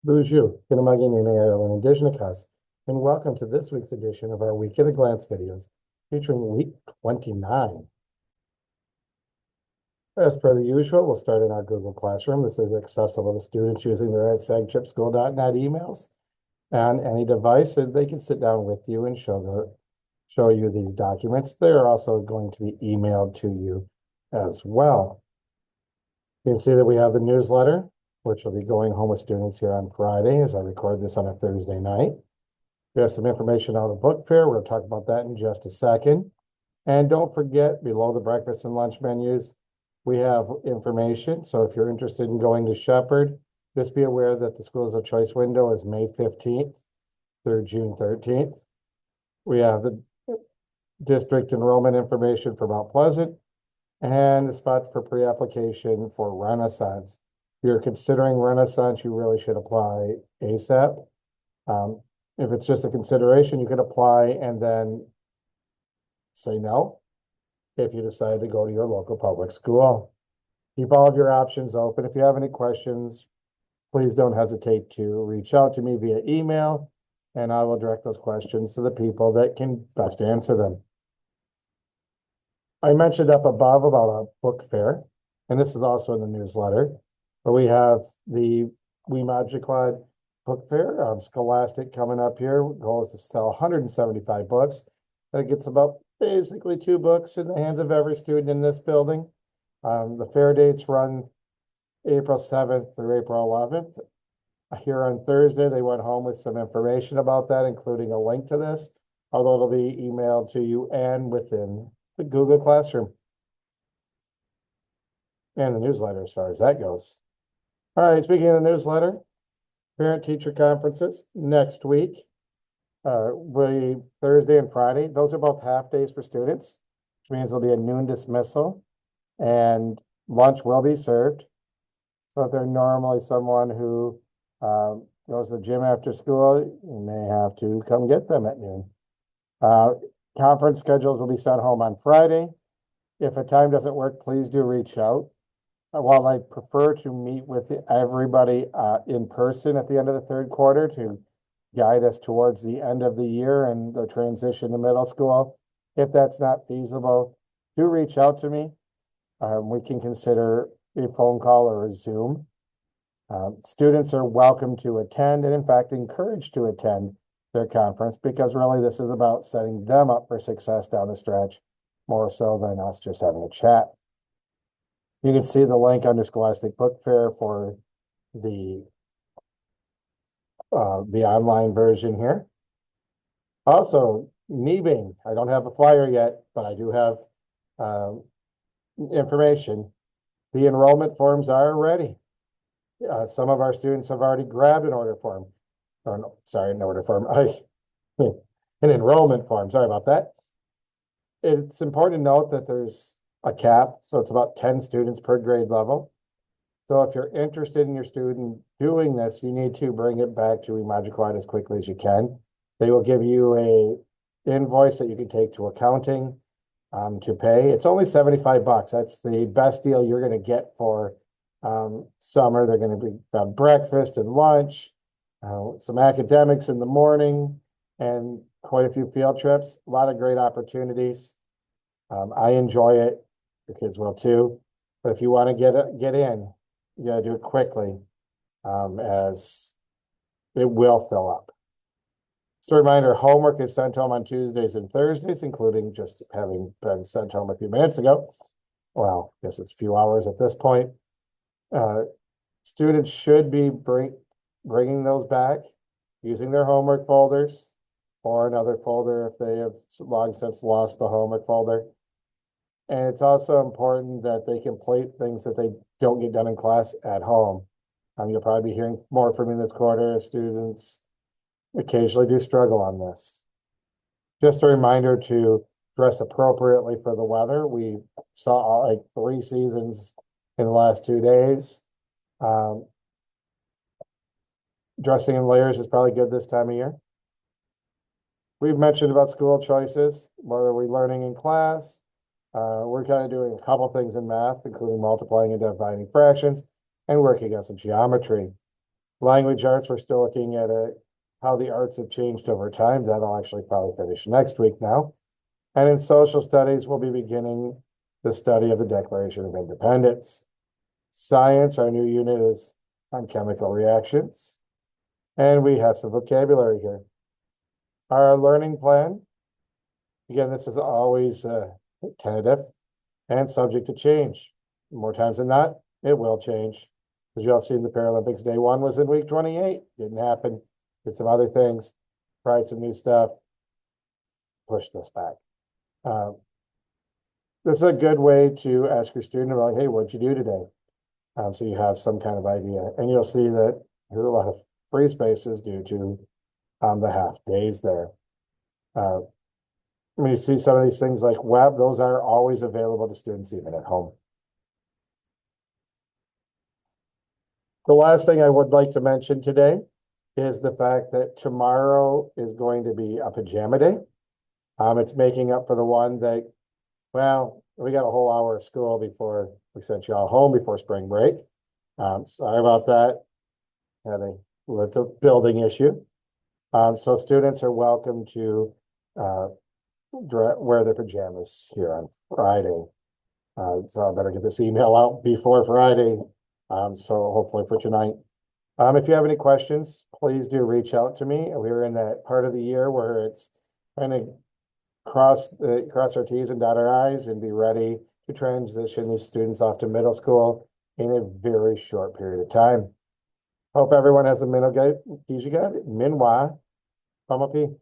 Bonjour, Kinamagin Ireland Indigenous, and welcome to this week's edition of our Week at a Glance videos, featuring week 29. As per the usual, we'll start in our Google Classroom. This is accessible to students using their @sagchipschool.net emails and any device, and they can sit down with you and show you these documents. They're also going to be emailed to you as well. You can see that we have the newsletter, which will be going home with students here on Friday as I record this on a Thursday night. We have some information on the book fair. We'll talk about that in just a second. And don't forget, below the breakfast and lunch menus, we have information. So if you're interested in going to Shepherd, just be aware that the Schools of Choice window is May 15th through June 13th. We have the district enrollment information for Mount Pleasant and the spot for pre-application for Renaissance. If you're considering Renaissance, you really should apply ASAP. If it's just a consideration, you can apply and then say no if you decide to go to your local public school. Keep all of your options open. If you have any questions, please don't hesitate to reach out to me via email, and I will direct those questions to the people that can best answer them. I mentioned up above about a book fair, and this is also in the newsletter, but we have the Weemagiquad book fair, Scholastic coming up here. Goal is to sell 175 books. That gets about basically 2 books in the hands of every student in this building. The fair dates run April 7th through April 11th. Here on Thursday, they went home with some information about that, including a link to this, although it'll be emailed to you and within the Google Classroom and the newsletter as far as that goes. All right, speaking of the newsletter, parent-teacher conferences next week. Thursday and Friday. Those are both half days for students, which means there'll be a noon dismissal and lunch will be served. So if they're normally someone who goes to the gym after school, you may have to come get them at noon. Conference schedules will be sent home on Friday. If a time doesn't work, please do reach out. While I prefer to meet with everybody in person at the end of the third quarter to guide us towards the end of the year and the transition to middle school, if that's not feasible, do reach out to me. We can consider a phone call or a Zoom. Students are welcome to attend and in fact encouraged to attend their conference because really this is about setting them up for success down the stretch more so than us just having a chat. You can see the link under Scholastic Book Fair for the online version here. Also, Meebing, I don't have a flyer yet, but I do have information. The enrollment forms are ready. Some of our students have already grabbed an order form. Or no, sorry, an order form. An enrollment form. Sorry about that. It's important to note that there's a cap, so it's about 10 students per grade level. So if you're interested in your student doing this, you need to bring it back to Weemagiquad as quickly as you can. They will give you a invoice that you can take to accounting to pay. It's only 75 bucks. That's the best deal you're going to get for summer. They're going to be breakfast and lunch, some academics in the morning, and quite a few field trips. A lot of great opportunities. I enjoy it. Your kids will too. But if you want to get in, you gotta do it quickly, as it will fill up. Just a reminder, homework is sent home on Tuesdays and Thursdays, including just having been sent home a few minutes ago. Well, I guess it's a few hours at this point. Students should be bringing those back, using their homework folders or another folder if they have long since lost the homework folder. And it's also important that they complete things that they don't get done in class at home. You'll probably be hearing more from me this quarter as students occasionally do struggle on this. Just a reminder to dress appropriately for the weather. We saw like 3 seasons in the last 2 days. Dressing in layers is probably good this time of year. We've mentioned about school choices. What are we learning in class? We're kind of doing a couple things in math, including multiplying and dividing fractions and working on some geometry. Language arts, we're still looking at how the arts have changed over time. That'll actually probably finish next week now. And in social studies, we'll be beginning the study of the Declaration of Independence. Science, our new unit is on chemical reactions. And we have some vocabulary here. Our learning plan, again, this is always tentative and subject to change. More times than not, it will change. As you all have seen, the Paralympics day one was in week 28. Didn't happen. Did some other things, tried some new stuff, pushed this back. This is a good way to ask your student about, hey, what'd you do today? So you have some kind of idea. And you'll see that there's a lot of free spaces due to the half days there. When you see some of these things like web, those are always available to students even at home. The last thing I would like to mention today is the fact that tomorrow is going to be a pajama day. It's making up for the one that, well, we got a whole hour of school before we sent you all home before spring break. Sorry about that. Had a little building issue. So students are welcome to wear their pajamas here on Friday. So I better get this email out before Friday. So hopefully for tonight. If you have any questions, please do reach out to me. We're in that part of the year where it's trying to cross our T's and dot our I's and be ready to transition these students off to middle school in a very short period of time. Hope everyone has a minwa, Pamapi.